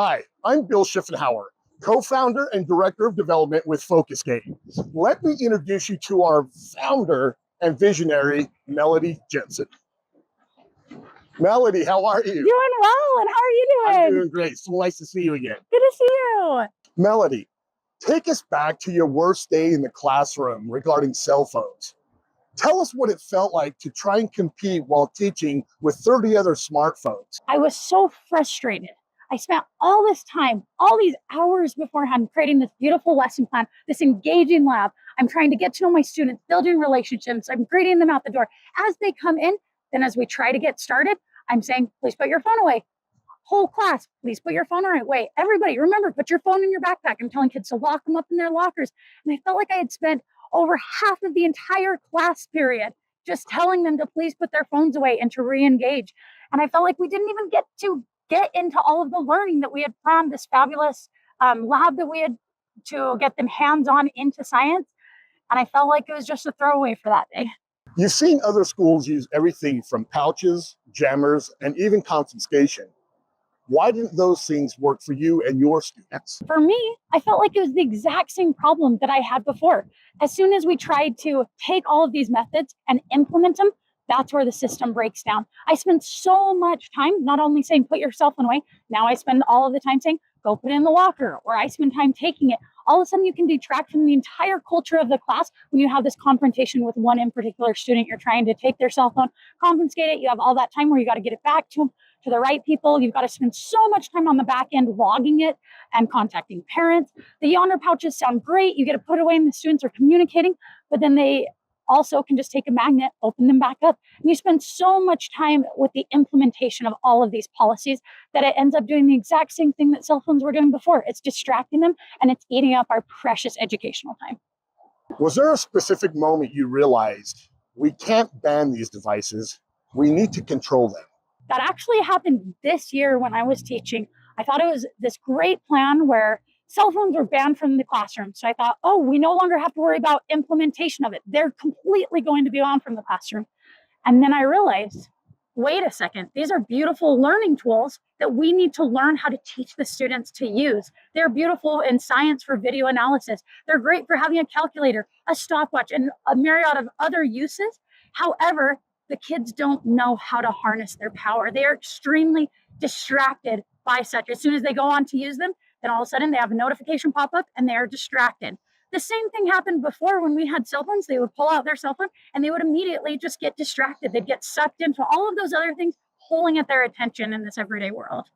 Hi, I'm Bill Schuffenhauer, co-founder and director of development with FocusGate. Let me introduce you to our founder and visionary, Melodie Jensen. Melodie, how are you? Doing well, and how are you doing? I'm doing great. So nice to see you again. Good to see you. Melodie, take us back to your worst day in the classroom regarding cell phones. Tell us what it felt like to try and compete while teaching with 30 other smartphones. I was so frustrated. I spent all this time, all these hours beforehand, creating this beautiful lesson plan, this engaging lab. I'm trying to get to know my students, building relationships. I'm greeting them out the door. As they come in, then as we try to get started, I'm saying, please put your phone away. Whole class, please put your phone away. Everybody, remember, put your phone in your backpack. I'm telling kids to lock them up in their lockers. And I felt like I had spent over half of the entire class period just telling them to please put their phones away and to re-engage. And I felt like we didn't even get into all of the learning that we had planned, this fabulous lab that we had to get them hands-on into science. And I felt like it was just a throwaway for that day. You've seen other schools use everything from pouches, jammers, and even confiscation. Why didn't those things work for you and your students? For me, I felt like it was the exact same problem that I had before. As soon as we tried to take all of these methods and implement them, that's where the system breaks down. I spend so much time not only saying, put your cell phone away, now I spend all of the time saying, go put it in the locker, or I spend time taking it. All of a sudden you can detract from the entire culture of the class when you have this confrontation with one in particular student. You're trying to take their cell phone, confiscate it. You have all that time where you got to get it back to them, to the right people. You've got to spend so much time on the back end logging it and contacting parents. The yonder pouches sound great. You get to put away and the students are communicating, but then they also can just take a magnet, open them back up. And you spend so much time with the implementation of all of these policies that it ends up doing the exact same thing that cell phones were doing before. It's distracting them and it's eating up our precious educational time. Was there a specific moment you realized we can't ban these devices, we need to control them? That actually happened this year when I was teaching. I thought it was this great plan where cell phones were banned from the classroom. So I thought, oh, we no longer have to worry about implementation of it. They're completely going to be on from the classroom. And then I realized, wait a second, these are beautiful learning tools that we need to learn how to teach the students to use. They're beautiful in science for video analysis. They're great for having a calculator, a stopwatch, and a myriad of other uses. However, the kids don't know how to harness their power. They are extremely distracted by such. As soon as they go on to use them, then all of a sudden they have a notification pop up and they're distracted. The same thing happened before when we had cell phones. They would pull out their cell phone and they would immediately just get distracted. They'd get sucked into all of those other things, pulling at their attention in this everyday world.